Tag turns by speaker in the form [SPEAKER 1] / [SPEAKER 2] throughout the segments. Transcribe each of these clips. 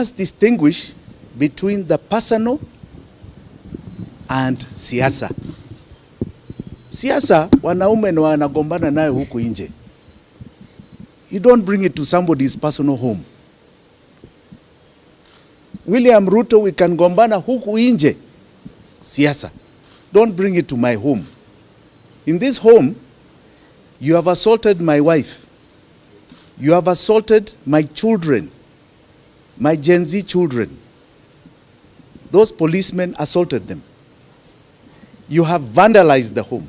[SPEAKER 1] must distinguish between the personal and siasa. Siasa wanaume na wanagombana nayo huku nje. You don't bring it to somebody's personal home. William Ruto, we can gombana huku nje. Siasa. Don't bring it to my home. In this home, you have assaulted my wife. You have assaulted my children, my Gen Z children. Those policemen assaulted them. You have vandalized the home.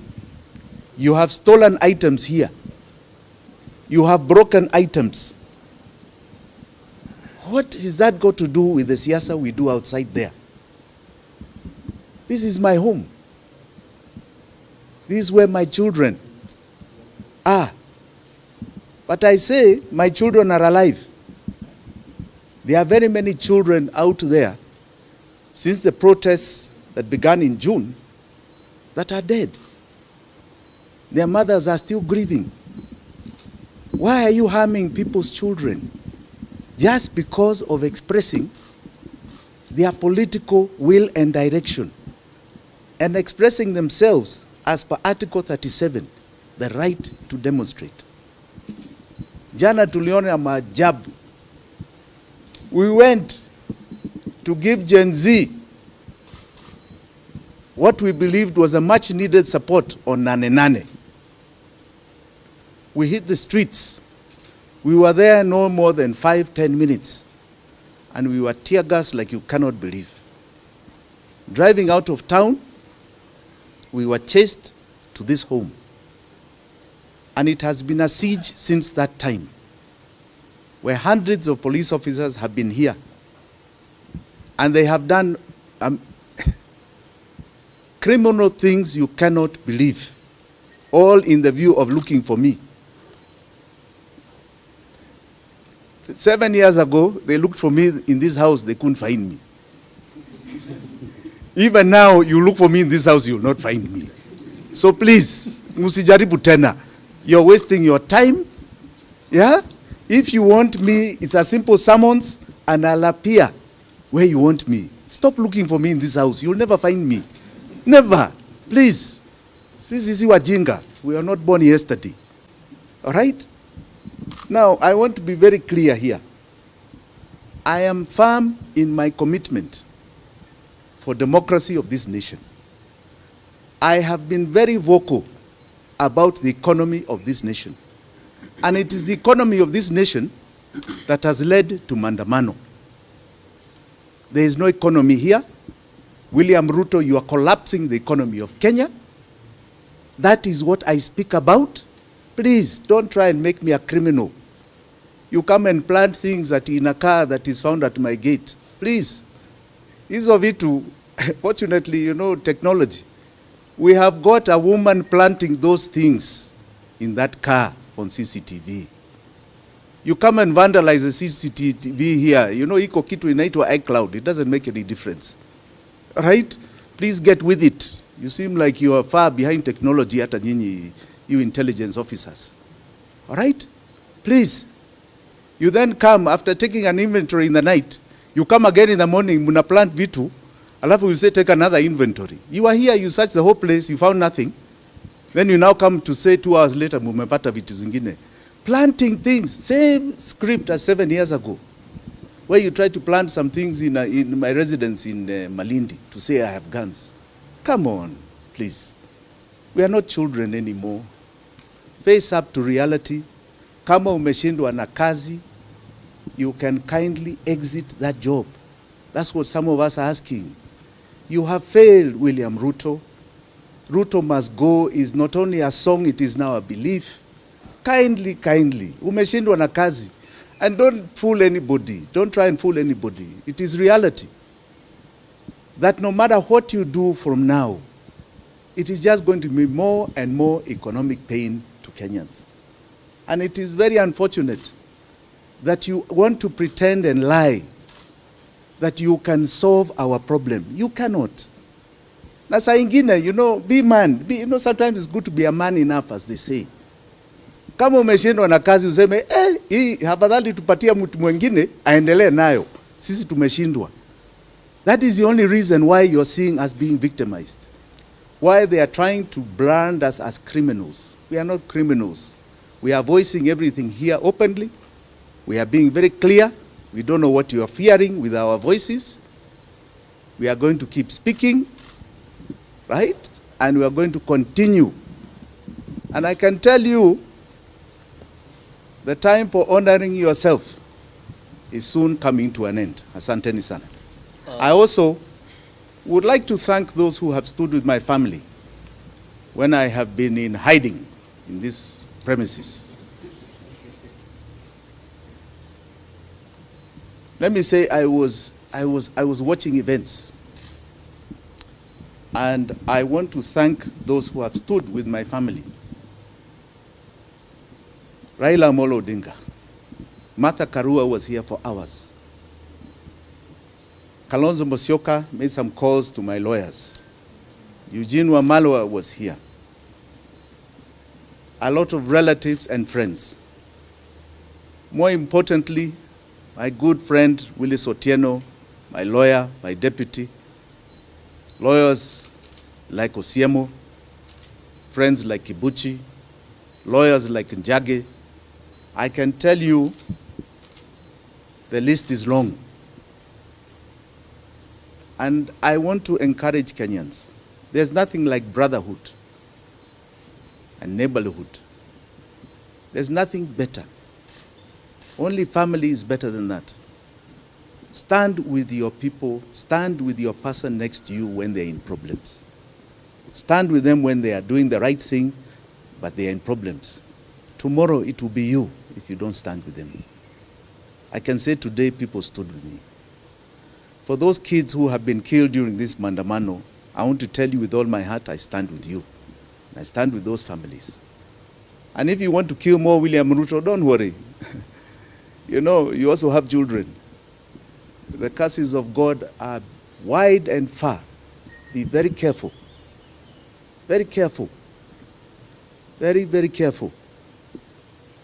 [SPEAKER 1] You have stolen items here. You have broken items. What is that got to do with the siasa we do outside there? This is my home. This is where my children are. But I say my children are alive. There are very many children out there since the protests that began in June that are dead. Their mothers are still grieving. Why are you harming people's children? Just because of expressing their political will and direction and expressing themselves as per Article 37, the right to demonstrate. Jana tuliona maajabu. We went to give Gen Z what we believed was a much needed support on Nane Nane. We hit the streets. We were there no more than 5-10 minutes. And we were tear gassed like you cannot believe. Driving out of town, we were chased to this home. And it has been a siege since that time, where hundreds of police officers have been here. And they have done criminal things you cannot believe, all in the view of looking for me. 7 years ago, they looked for me in this house, they couldn't find me. Even now, you look for me in this house, you will not find me. So please, musijaribu tena. You're wasting your time. Yeah? If you want me, it's a simple summons and I'll appear where you want me. Stop looking for me in this house. You'll never find me. Never. Please. Sisi wajinga. We are not born yesterday. All right? Now, I want to be very clear here. I am firm in my commitment for democracy of this nation. I have been very vocal about the economy of this nation. And it is the economy of this nation that has led to Mandamano. There is no economy here. William Ruto, you are collapsing the economy of Kenya. That is what I speak about. Please, don't try and make me a criminal. You come and plant things that in a car that is found at my gate. Please. Hizo vitu, fortunately, you know, technology. We have got a woman planting those things in that car on CCTV. You come and vandalize the CCTV here. You know, iko kitu inaitwa iCloud. It doesn't make any difference. Right? Please get with it. You seem like you are far behind technology hata nyinyi, you intelligence officers. All right? Please. You then come after taking an inventory in the night. You come again in the morning, muna plant vitu. Alafu you say take another inventory. You are here, you search the whole place, you found nothing. Then you now come to say 2 hours later, mumepata vitu zingine. Planting things, same script as 7 years ago, where you try to plant some things in my residence in Malindi to say I have guns. Come on, please. We are not children anymore. Face up to reality. Kama umeshindwa na kazi, you can kindly exit that job. That's what some of us are asking. You have failed, William Ruto. Ruto must go is not only a song, it is now a belief. Kindly, kindly. Umeshindwa na kazi. And don't fool anybody. Don't try and fool anybody. It is reality. That no matter what you do from now, it is just going to be more and more economic pain to Kenyans. And it is very unfortunate that you want to pretend and lie that you can solve our problem. You cannot. Na saa ingine, you know, be man. You know, sometimes it's good to be a man enough, as they say. Kama umeshindwa na kazi useme, hii afadhali tupatie mtu mwingine aendelee nayo. Sisi tumeshindwa. That is the only reason why you're seeing us being victimized. Why they are trying to brand us as criminals. We are not criminals. We are voicing everything here openly. We are being very clear. We don't know what you are fearing with our voices. We are going to keep speaking, right? And we are going to continue. And I can tell you, the time for honoring yourself is soon coming to an end. Asanteni sana. I also would like to thank those who have stood with my family when I have been in hiding in these premises. Let me say I was watching events, and I want to thank those who have stood with my family. Raila Amolo Odinga, Martha Karua was here for hours. Kalonzo Musyoka made some calls to my lawyers. Eugene Wamalwa was here. A lot of relatives and friends. More importantly, my good friend Willis Otieno, my lawyer, my deputy, lawyers like Osiemo, friends like Kibuchi, lawyers like Njage. I can tell you the list is long. And I want to encourage Kenyans. There's nothing like brotherhood and neighborhood. There's nothing better. Only family is better than that. Stand with your people, stand with your person next to you when they're in problems. Stand with them when they are doing the right thing, but they are in problems. Tomorrow it will be you if you don't stand with them. I can say today people stood with me. For those kids who have been killed during this Mandamano, I want to tell you with all my heart, I stand with you. I stand with those families. And if you want to kill more William Ruto, don't worry. You know, you also have children. The curses of God are wide and far. Be very careful. Very careful. Very, very careful.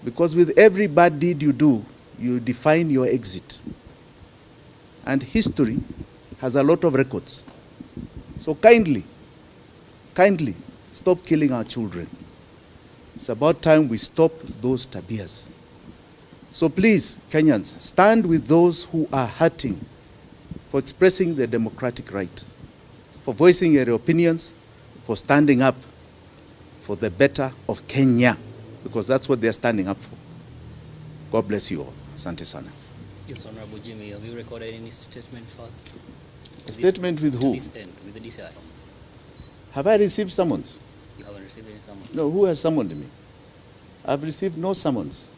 [SPEAKER 1] Because with every bad deed you do, you define your exit. And history has a lot of records. So kindly, stop killing our children. It's about time we stop those tabias. So please, Kenyans, stand with those who are hurting for expressing their democratic right, for voicing their opinions, for standing up for the better of Kenya, because that's what they're standing up for. God bless you all. Asante sana.
[SPEAKER 2] Yes, Honorable Jimi, have you recorded any statement for
[SPEAKER 1] a statement with who?
[SPEAKER 2] To this end, with the DCI.
[SPEAKER 1] Have I received summons?
[SPEAKER 2] You haven't received any summons?
[SPEAKER 1] No, who has summoned me? I've received no summons.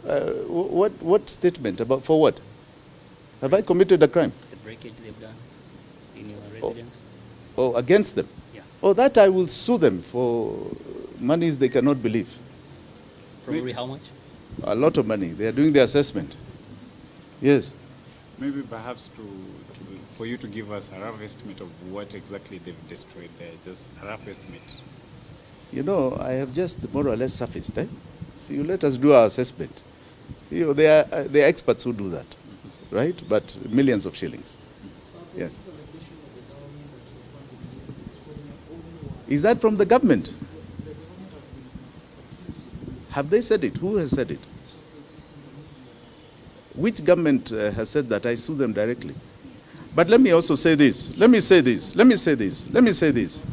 [SPEAKER 1] What statement? About for what? Have I committed a crime?
[SPEAKER 2] The breakage they've done in your residence?
[SPEAKER 1] Oh, against them?
[SPEAKER 2] Yeah.
[SPEAKER 1] Oh, that I will sue them for monies they cannot believe.
[SPEAKER 2] Probably how much?
[SPEAKER 1] A lot of money. They are doing the assessment. Yes.
[SPEAKER 3] Maybe perhaps for you to give us a rough estimate of what exactly they've destroyed there, just a rough estimate.
[SPEAKER 1] You know, I have just more or less surfaced. See, you let us do our assessment. You know, they are experts who do that, right? But millions of shillings. Yes. Is that from the government? Have they said it? Who has said it? Which government has said that? I sue them directly. But let me also say this. Let me say this. Let me say this. Let me say this.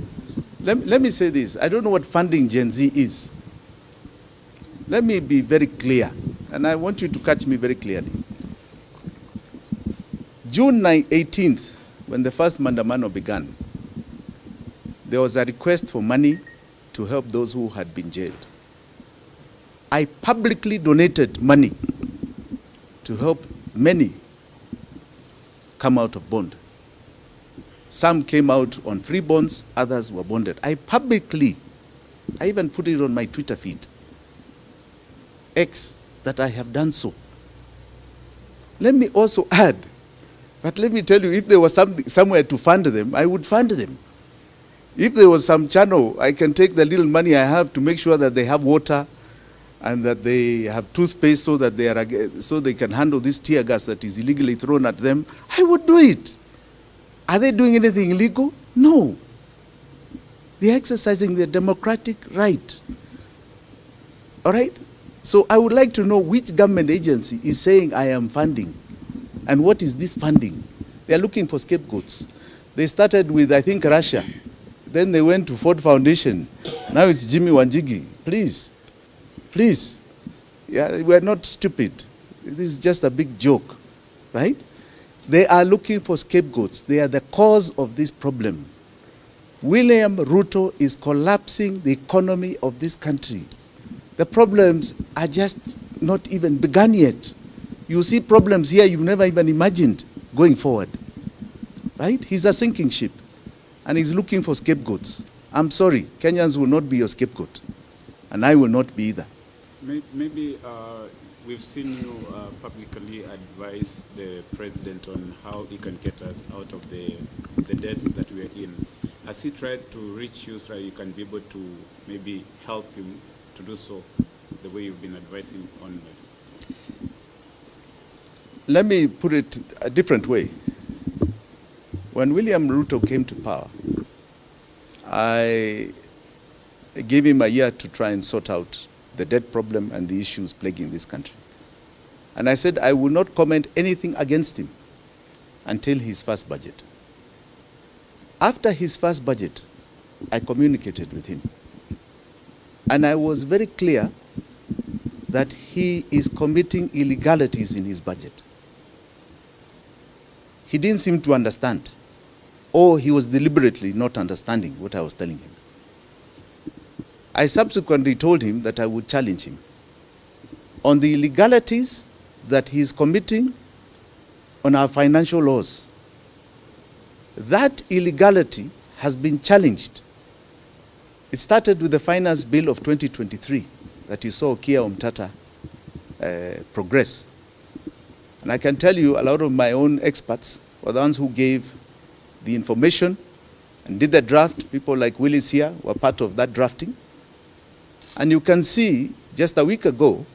[SPEAKER 1] Let me say this. I don't know what funding Gen Z is. Let me be very clear, and I want you to catch me very clearly. June 18th, when the first Mandamano began, there was a request for money to help those who had been jailed. I publicly donated money to help many come out of bond. Some came out on free bonds, others were bonded. I even put it on my Twitter feed, X, that I have done so. Let me also add, but let me tell you, if there was somewhere to fund them, I would fund them. If there was some channel, I can take the little money I have to make sure that they have water, and that they have toothpaste so that they can handle this tear gas that is illegally thrown at them, I would do it. Are they doing anything illegal? No. They're exercising their democratic right. All right? So I would like to know which government agency is saying I am funding, and what is this funding? They are looking for scapegoats. They started with, I think, Russia. Then they went to Ford Foundation. Now it's Jimi Wanjigi. Please. Please. Yeah, we're not stupid. This is just a big joke, right? They are looking for scapegoats. They are the cause of this problem. William Ruto is collapsing the economy of this country. The problems are just not even begun yet. You see problems here you've never even imagined going forward, right? He's a sinking ship, and he's looking for scapegoats. I'm sorry, Kenyans will not be your scapegoat, and I will not be either.
[SPEAKER 3] Maybe we've seen you publicly advise the president on how he can get us out of the debts that we are in. Has he tried to reach you so that you can be able to maybe help him to do so the way you've been advising on it?
[SPEAKER 1] Let me put it a different way. When William Ruto came to power, I gave him a year to try and sort out the debt problem and the issues plaguing this country. And I said I will not comment anything against him until his first budget. After his first budget, I communicated with him. And I was very clear that he is committing illegalities in his budget. He didn't seem to understand, or he was deliberately not understanding what I was telling him. I subsequently told him that I would challenge him on the illegalities that he is committing on our financial laws. That illegality has been challenged. It started with the Finance Bill of 2023 that you saw Kia Omtata progress. And I can tell you a lot of my own experts were the ones who gave the information and did the draft. People like Willis here were part of that drafting. And you can see, just a week ago,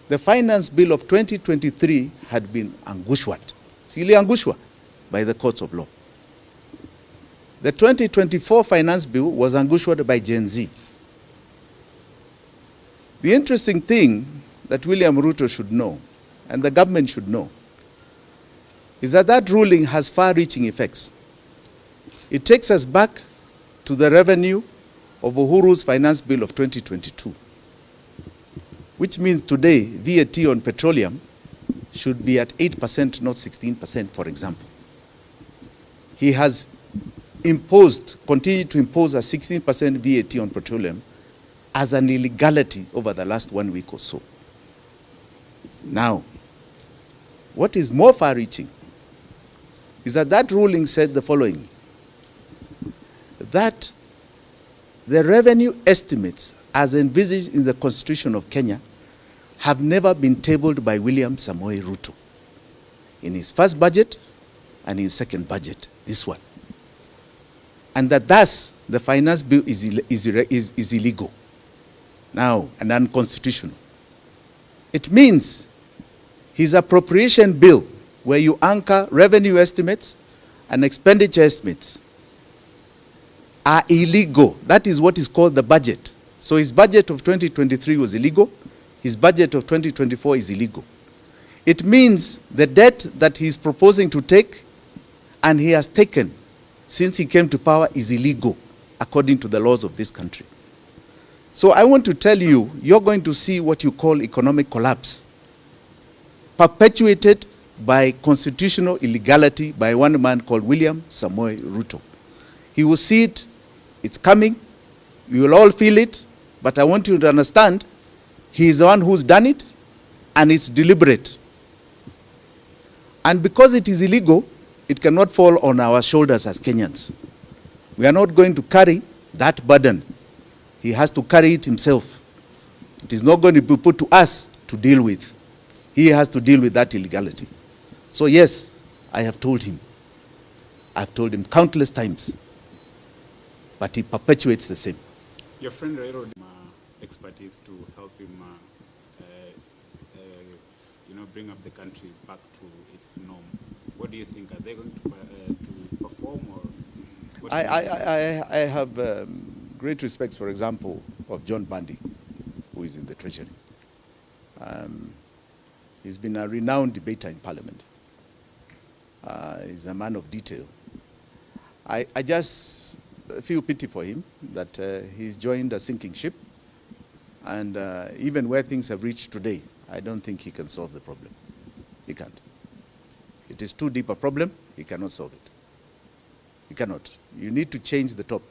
[SPEAKER 1] the Finance Bill of 2023 had been angushwat, sili angushwa, by the courts of law. The 2024 Finance Bill was angushwat by Gen Z. The interesting thing that William Ruto should know, and the government should know, is that that ruling has far-reaching effects. It takes us back to the revenue of Uhuru's Finance Bill of 2022, which means today VAT on petroleum should be at 8%, not 16%, for example. He has continued to impose a 16% VAT on petroleum as an illegality over the last 1 week or so. Now, what is more far-reaching is that that ruling said the following, that the revenue estimates as envisaged in the Constitution of Kenya have never been tabled by William Samoei Ruto in his first budget and his second budget, this one. And that thus the finance bill is illegal now and unconstitutional. It means his appropriation bill, where you anchor revenue estimates and expenditure estimates, are illegal. That is what is called the budget. So his budget of 2023 was illegal. His budget of 2024 is illegal. It means the debt that he's proposing to take and he has taken since he came to power is illegal according to the laws of this country. So I want to tell you, you're going to see what you call economic collapse, perpetuated by constitutional illegality by one man called William Samoei Ruto. He will see it, it's coming, we will all feel it, but I want you to understand, he is the one who's done it, and it's deliberate. And because it is illegal, it cannot fall on our shoulders as Kenyans. We are not going to carry that burden. He has to carry it himself. It is not going to be put to us to deal with. He has to deal with that illegality. So yes, I have told him. I've told him countless times. But he perpetuates the same.
[SPEAKER 3] Your friend Raila expertise to help him, bring up the country back to its norm. What do you think? Are they going to perform, or? What do you think?
[SPEAKER 1] I have great respect, for example, of John Bundy, who is in the Treasury. He's been a renowned debater in Parliament. He's a man of detail. I just feel pity for him that he's joined a sinking ship, and even where things have reached today, I don't think he can solve the problem. He can't. It is too deep a problem. He cannot solve it. He cannot. You need to change the top,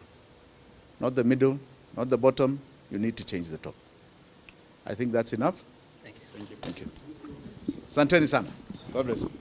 [SPEAKER 1] not the middle, not the bottom. You need to change the top. I think that's enough.
[SPEAKER 2] Thank you.
[SPEAKER 3] Thank you.
[SPEAKER 1] Thank you. Asanteni sana. God bless you.